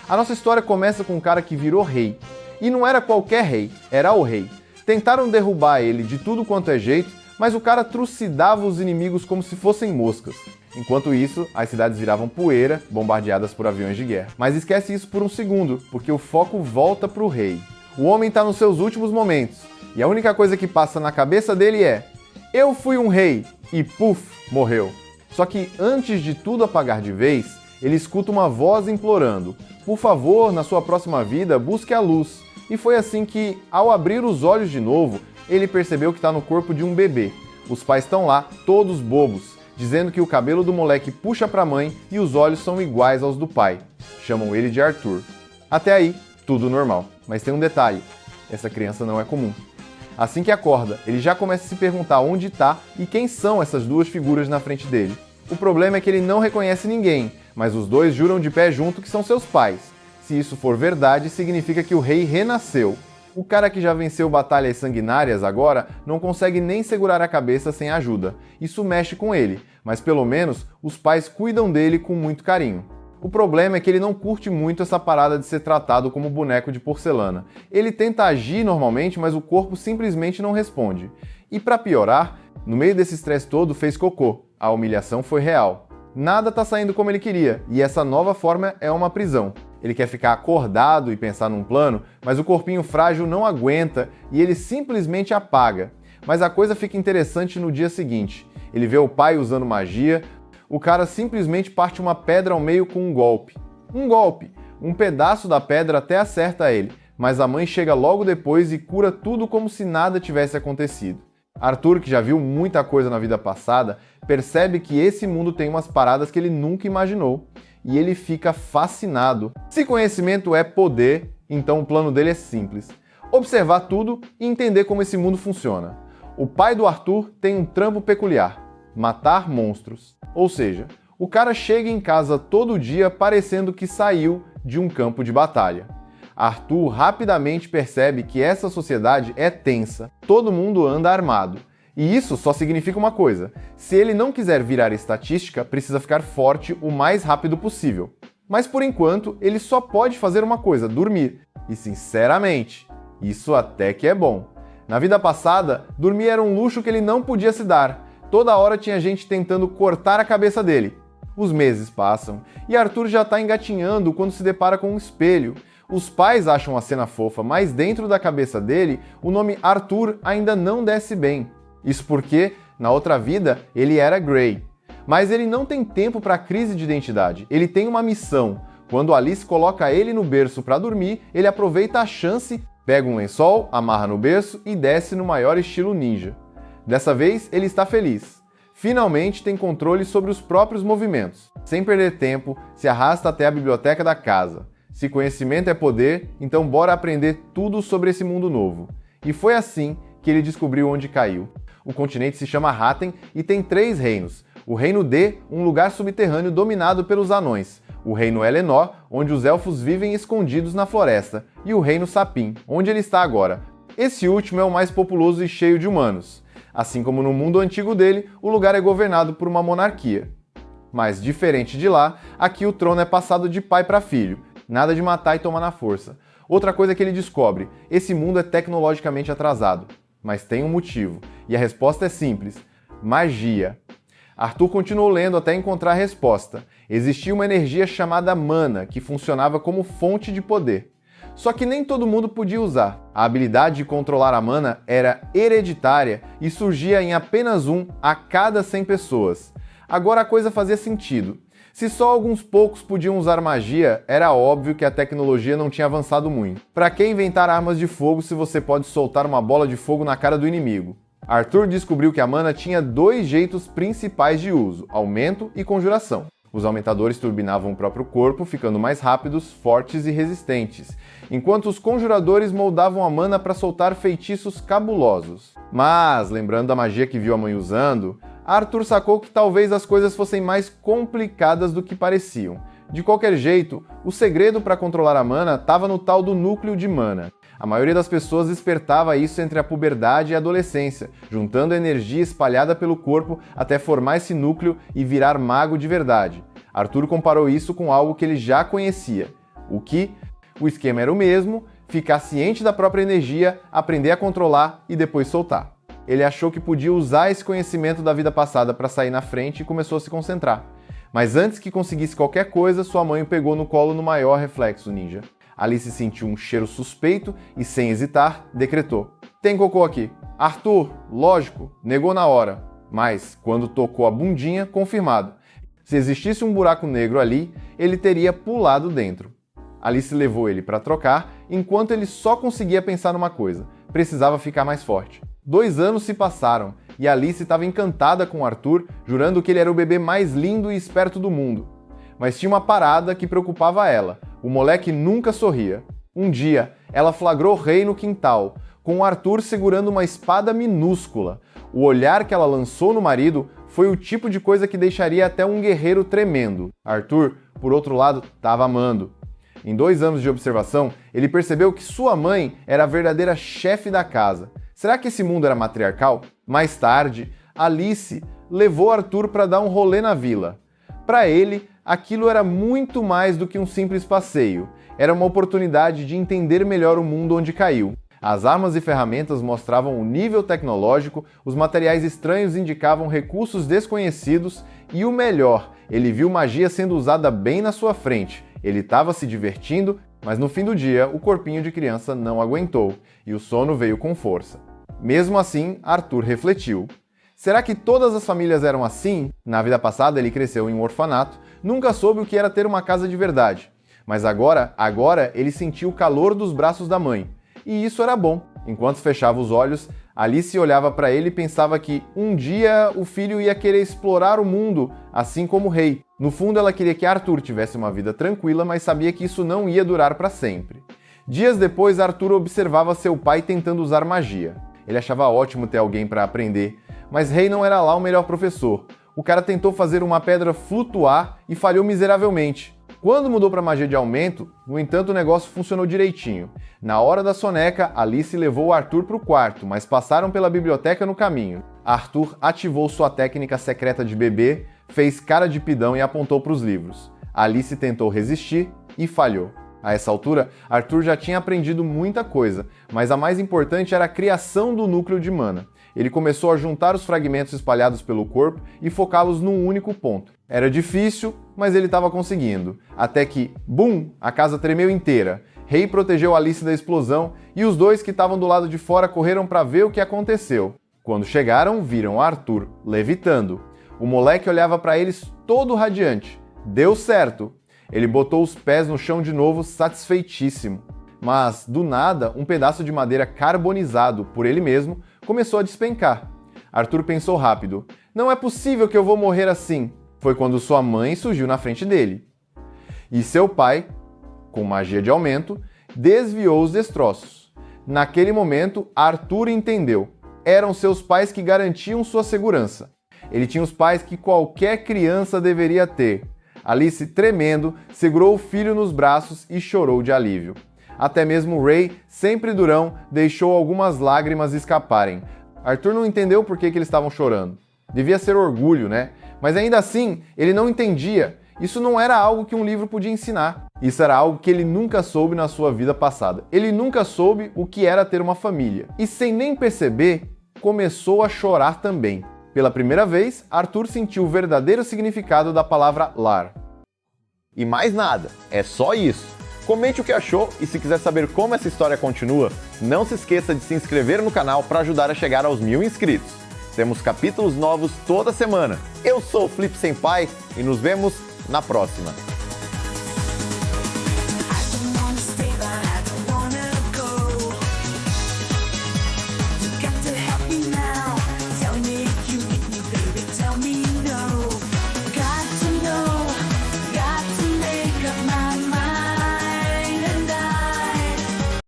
A nossa história começa com um cara que virou rei. E não era qualquer rei, era o rei. Tentaram derrubar ele de tudo quanto é jeito, mas o cara trucidava os inimigos como se fossem moscas. Enquanto isso, as cidades viravam poeira, bombardeadas por aviões de guerra. Mas esquece isso por um segundo, porque o foco volta pro rei. O homem está nos seus últimos momentos, e a única coisa que passa na cabeça dele é: eu fui um rei, e puf, morreu. Só que antes de tudo apagar de vez, ele escuta uma voz implorando: por favor, na sua próxima vida, busque a luz. E foi assim que, ao abrir os olhos de novo, ele percebeu que está no corpo de um bebê. Os pais estão lá, todos bobos, dizendo que o cabelo do moleque puxa para a mãe e os olhos são iguais aos do pai. Chamam ele de Arthur. Até aí, tudo normal. Mas tem um detalhe: essa criança não é comum. Assim que acorda, ele já começa a se perguntar onde está e quem são essas duas figuras na frente dele. O problema é que ele não reconhece ninguém, mas os dois juram de pé junto que são seus pais. Se isso for verdade, significa que o rei renasceu. O cara que já venceu batalhas sanguinárias agora não consegue nem segurar a cabeça sem ajuda. Isso mexe com ele, mas pelo menos os pais cuidam dele com muito carinho. O problema é que ele não curte muito essa parada de ser tratado como boneco de porcelana. Ele tenta agir normalmente, mas o corpo simplesmente não responde. E para piorar, no meio desse estresse todo fez cocô. A humilhação foi real. Nada tá saindo como ele queria, e essa nova forma é uma prisão. Ele quer ficar acordado e pensar num plano, mas o corpinho frágil não aguenta e ele simplesmente apaga. Mas a coisa fica interessante no dia seguinte. Ele vê o pai usando magia, o cara simplesmente parte uma pedra ao meio com um golpe. Um golpe! Um pedaço da pedra até acerta ele, mas a mãe chega logo depois e cura tudo como se nada tivesse acontecido. Arthur, que já viu muita coisa na vida passada, percebe que esse mundo tem umas paradas que ele nunca imaginou. E ele fica fascinado. Se conhecimento é poder, então o plano dele é simples: observar tudo e entender como esse mundo funciona. O pai do Arthur tem um trampo peculiar: matar monstros. Ou seja, o cara chega em casa todo dia parecendo que saiu de um campo de batalha. Arthur rapidamente percebe que essa sociedade é tensa, todo mundo anda armado. E isso só significa uma coisa: se ele não quiser virar estatística, precisa ficar forte o mais rápido possível. Mas por enquanto, ele só pode fazer uma coisa: dormir. E sinceramente, isso até que é bom. Na vida passada, dormir era um luxo que ele não podia se dar. Toda hora tinha gente tentando cortar a cabeça dele. Os meses passam, e Arthur já está engatinhando quando se depara com um espelho. Os pais acham a cena fofa, mas dentro da cabeça dele, o nome Arthur ainda não desce bem. Isso porque, na outra vida, ele era Grey. Mas ele não tem tempo para a crise de identidade, ele tem uma missão. Quando Alice coloca ele no berço para dormir, ele aproveita a chance, pega um lençol, amarra no berço e desce no maior estilo ninja. Dessa vez, ele está feliz. Finalmente tem controle sobre os próprios movimentos. Sem perder tempo, se arrasta até a biblioteca da casa. Se conhecimento é poder, então bora aprender tudo sobre esse mundo novo. E foi assim que ele descobriu onde caiu. O continente se chama Hatten e tem 3 reinos. O Reino D, um lugar subterrâneo dominado pelos anões. O Reino Elenor, onde os elfos vivem escondidos na floresta. E o Reino Sapim, onde ele está agora. Esse último é o mais populoso e cheio de humanos. Assim como no mundo antigo dele, o lugar é governado por uma monarquia. Mas, diferente de lá, aqui o trono é passado de pai para filho. Nada de matar e tomar na força. Outra coisa que ele descobre: esse mundo é tecnologicamente atrasado. Mas tem um motivo, e a resposta é simples: magia. Arthur continuou lendo até encontrar a resposta. Existia uma energia chamada mana, que funcionava como fonte de poder. Só que nem todo mundo podia usar. A habilidade de controlar a mana era hereditária e surgia em apenas um a cada 100 pessoas. Agora a coisa fazia sentido. Se só alguns poucos podiam usar magia, era óbvio que a tecnologia não tinha avançado muito. Para que inventar armas de fogo se você pode soltar uma bola de fogo na cara do inimigo? Arthur descobriu que a mana tinha 2 jeitos principais de uso: aumento e conjuração. Os aumentadores turbinavam o próprio corpo, ficando mais rápidos, fortes e resistentes, enquanto os conjuradores moldavam a mana para soltar feitiços cabulosos. Mas, lembrando da magia que viu a mãe usando, Arthur sacou que talvez as coisas fossem mais complicadas do que pareciam. De qualquer jeito, o segredo para controlar a mana estava no tal do núcleo de mana. A maioria das pessoas despertava isso entre a puberdade e a adolescência, juntando a energia espalhada pelo corpo até formar esse núcleo e virar mago de verdade. Arthur comparou isso com algo que ele já conhecia: O esquema era o mesmo, ficar ciente da própria energia, aprender a controlar e depois soltar. Ele achou que podia usar esse conhecimento da vida passada para sair na frente e começou a se concentrar. Mas antes que conseguisse qualquer coisa, sua mãe o pegou no colo no maior reflexo ninja. Alice sentiu um cheiro suspeito e, sem hesitar, decretou: "Tem cocô aqui." Arthur, lógico, negou na hora, mas, quando tocou a bundinha, confirmado. Se existisse um buraco negro ali, ele teria pulado dentro. Alice levou ele para trocar, enquanto ele só conseguia pensar numa coisa: precisava ficar mais forte. 2 anos se passaram e Alice estava encantada com Arthur, jurando que ele era o bebê mais lindo e esperto do mundo. Mas tinha uma parada que preocupava ela: o moleque nunca sorria. Um dia, ela flagrou Ray no quintal, com Arthur segurando uma espada minúscula. O olhar que ela lançou no marido foi o tipo de coisa que deixaria até um guerreiro tremendo. Arthur, por outro lado, estava amando. Em 2 anos de observação, ele percebeu que sua mãe era a verdadeira chefe da casa. Será que esse mundo era matriarcal? Mais tarde, Alice levou Arthur para dar um rolê na vila. Para ele, aquilo era muito mais do que um simples passeio. Era uma oportunidade de entender melhor o mundo onde caiu. As armas e ferramentas mostravam o nível tecnológico, os materiais estranhos indicavam recursos desconhecidos e o melhor, ele viu magia sendo usada bem na sua frente. Ele estava se divertindo, mas no fim do dia o corpinho de criança não aguentou e o sono veio com força. Mesmo assim, Arthur refletiu. Será que todas as famílias eram assim? Na vida passada ele cresceu em um orfanato, nunca soube o que era ter uma casa de verdade. Mas agora ele sentiu o calor dos braços da mãe. E isso era bom. Enquanto fechava os olhos, Alice olhava para ele e pensava que um dia o filho ia querer explorar o mundo, assim como o rei. No fundo, ela queria que Arthur tivesse uma vida tranquila, mas sabia que isso não ia durar para sempre. Dias depois, Arthur observava seu pai tentando usar magia. Ele achava ótimo ter alguém para aprender, mas Ray não era lá o melhor professor. O cara tentou fazer uma pedra flutuar e falhou miseravelmente. Quando mudou para magia de aumento, no entanto o negócio funcionou direitinho. Na hora da soneca, Alice levou Arthur para o quarto, mas passaram pela biblioteca no caminho. Arthur ativou sua técnica secreta de bebê, fez cara de pidão e apontou para os livros. Alice tentou resistir e falhou. A essa altura, Arthur já tinha aprendido muita coisa, mas a mais importante era a criação do núcleo de mana. Ele começou a juntar os fragmentos espalhados pelo corpo e focá-los num único ponto. Era difícil, mas ele estava conseguindo. Até que, bum, a casa tremeu inteira. Ray protegeu Alice da explosão e os dois que estavam do lado de fora correram para ver o que aconteceu. Quando chegaram, viram Arthur levitando. O moleque olhava para eles todo radiante. Deu certo! Ele botou os pés no chão de novo, satisfeitíssimo. Mas, do nada, um pedaço de madeira carbonizado por ele mesmo começou a despencar. Arthur pensou rápido. Não é possível que eu vou morrer assim. Foi quando sua mãe surgiu na frente dele. E seu pai, com magia de aumento, desviou os destroços. Naquele momento, Arthur entendeu. Eram seus pais que garantiam sua segurança. Ele tinha os pais que qualquer criança deveria ter. Alice, tremendo, segurou o filho nos braços e chorou de alívio. Até mesmo Ray, sempre durão, deixou algumas lágrimas escaparem. Arthur não entendeu por que eles estavam chorando. Devia ser orgulho, né? Mas ainda assim, ele não entendia. Isso não era algo que um livro podia ensinar. Isso era algo que ele nunca soube na sua vida passada. Ele nunca soube o que era ter uma família. E sem nem perceber, começou a chorar também. Pela primeira vez, Arthur sentiu o verdadeiro significado da palavra lar. E mais nada, é só isso. Comente o que achou e se quiser saber como essa história continua, não se esqueça de se inscrever no canal para ajudar a chegar aos 1000 inscritos. Temos capítulos novos toda semana. Eu sou o Flip Senpai e nos vemos na próxima.